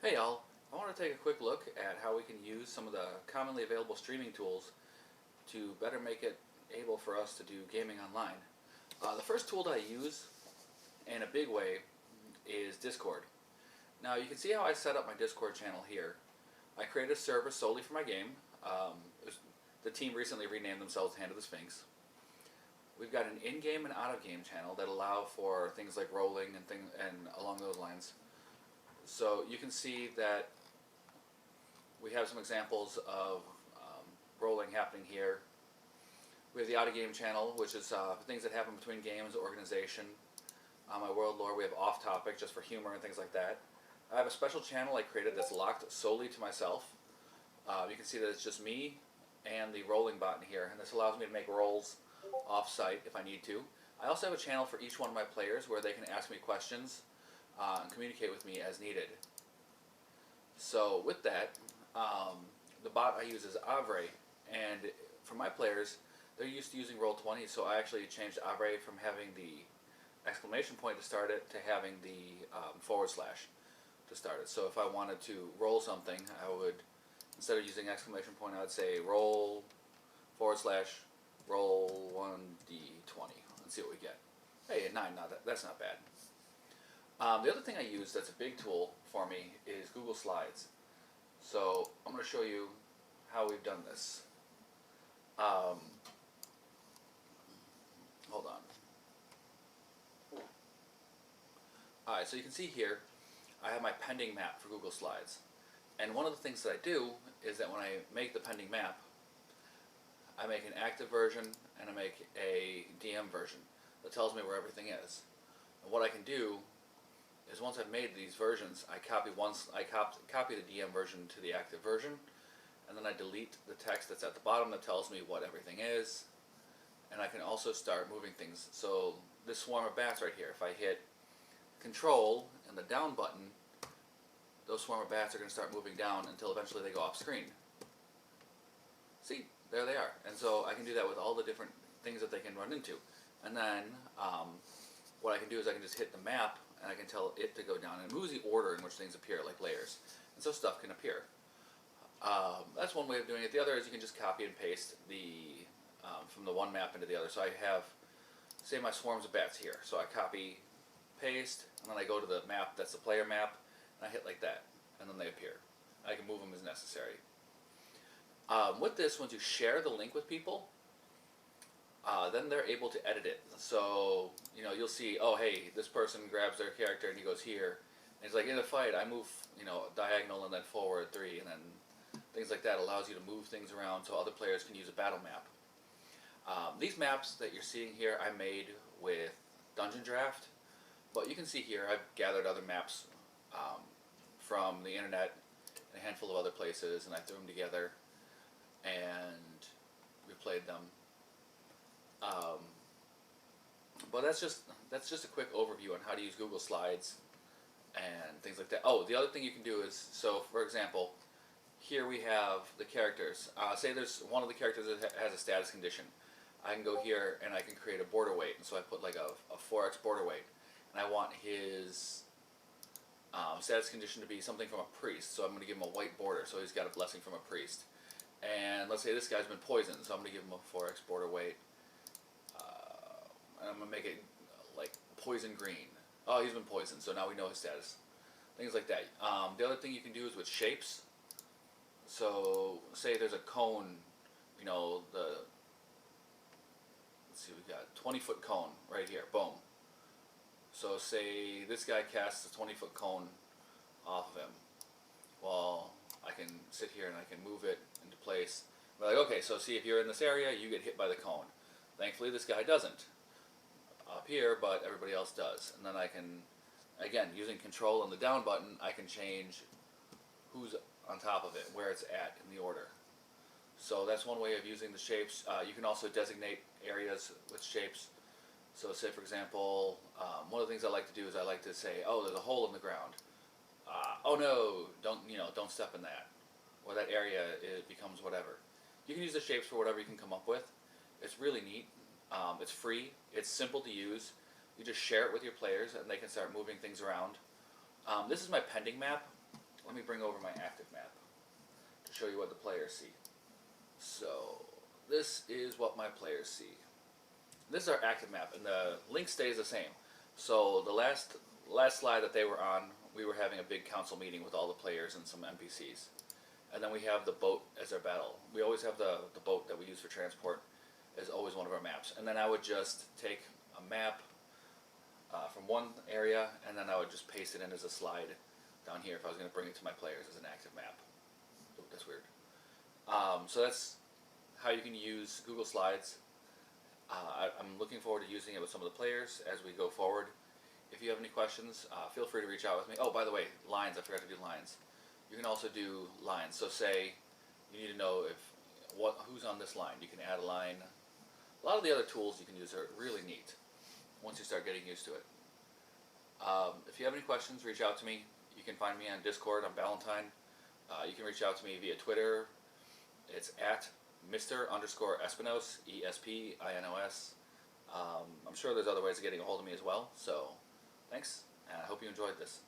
Hey y'all, I want to take a quick look at how we can use some of the commonly available streaming tools to better make it able for us to do gaming online. The first tool that I use in a big way is Discord. Now you can see how I set up my Discord channel here. I created a server solely for my game. The team recently renamed themselves Hand of the Sphinx. We've got an in-game and out-of-game channel that allow for things like rolling and along those lines. So you can see that we have some examples of rolling happening here. We have the out-of-game channel, which is things that happen between games, organization. My world lore, we have off-topic, just for humor and things like that. I have a special channel I created that's locked solely to myself. You can see that it's just me and the rolling button here, and this allows me to make rolls off-site if I need to. I also have a channel for each one of my players where they can ask me questions and communicate with me as needed. So with that, the bot I use is Avre, and for my players, they're used to using Roll20, so I actually changed Avre from having the exclamation point to start it to having the / to start it. So if I wanted to roll something, I would, instead of using exclamation point, I would say roll / roll 1d20 and see what we get. Hey, a 9, that's not bad. The other thing I use that's a big tool for me is Google Slides. So I'm going to show you how we've done this. Hold on. Alright, so you can see here I have my pending map for Google Slides. And one of the things that I do is that when I make the pending map, I make an active version and I make a DM version that tells me where everything is. And what I can do is once I've made these versions, I copy the DM version to the active version, and then I delete the text that's at the bottom that tells me what everything is, and I can also start moving things. So this swarm of bats right here, if I hit Control and the down button, those swarm of bats are going to start moving down until eventually they go off screen. See, there they are. And so I can do that with all the different things that they can run into. And then what I can do is I can just hit the map and I can tell it to go down, and it moves the order in which things appear, like layers. And so stuff can appear. That's one way of doing it. The other is you can just copy and paste the from the one map into the other. So I have, say, my swarms of bats here. So I copy, paste, and then I go to the map that's the player map, and I hit like that, and then they appear. I can move them as necessary. With this, once you share the link with people, then they're able to edit it. So, you'll see, oh hey, this person grabs their character and he goes here. And it's like, in a fight, I move, diagonal and then forward 3, and then things like that allows you to move things around so other players can use a battle map. These maps that you're seeing here I made with Dungeon Draft, but you can see here I've gathered other maps from the internet and a handful of other places, and I threw them together and replayed them. But that's just a quick overview on how to use Google Slides and things like that. Oh, the other thing you can do is, so for example, here we have the characters. Say there's one of the characters that has a status condition. I can go here and I can create a border weight, and so I put like a 4x border weight, and I want his status condition to be something from a priest, so I'm going to give him a white border, so he's got a blessing from a priest. And let's say this guy's been poisoned, so I'm going to give him a 4x border weight. And I'm going to make it like poison green. Oh, he's been poisoned, so now we know his status. Things like that. The other thing you can do is with shapes. So say there's a cone, let's see, we've got a 20-foot cone right here, boom. So say this guy casts a 20-foot cone off of him. Well, I can sit here and I can move it into place. We're like, okay, so see, if you're in this area, you get hit by the cone. Thankfully, this guy doesn't up here, but everybody else does. And then I can, again, using Control and the down button, I can change who's on top of it, where it's at in the order. So that's one way of using the shapes. You can also designate areas with shapes. So say, for example, one of the things I like to do is I like to say, oh, there's a hole in the ground. Oh no, don't step in that. Or that area, it becomes whatever. You can use the shapes for whatever you can come up with. It's really neat. It's free. It's simple to use. You just share it with your players and they can start moving things around. This is my pending map. let me bring over my active map to show you what the players see. So this is what my players see. This is our active map, and the link stays the same. So the last slide that they were on, we were having a big council meeting with all the players and some NPCs. And then we have the boat as our battle. We always have the boat that we use for transport as always one of our maps. And then I would just take a map from one area, and then I would just paste it in as a slide down here if I was going to bring it to my players as an active map. Ooh, that's weird. So that's how you can use Google Slides. I'm looking forward to using it with some of the players as we go forward. If you have any questions, feel free to reach out with me. Oh, by the way, lines. I forgot to do lines. You can also do lines. So say you need to know who's on this line. You can add a line. A lot of the other tools you can use are really neat once you start getting used to it. If you have any questions, reach out to me. You can find me on Discord. I'm Valentine. You can reach out to me via Twitter. It's at Mr_Espinos, ESPINOS. I'm sure there's other ways of getting a hold of me as well. So thanks, and I hope you enjoyed this.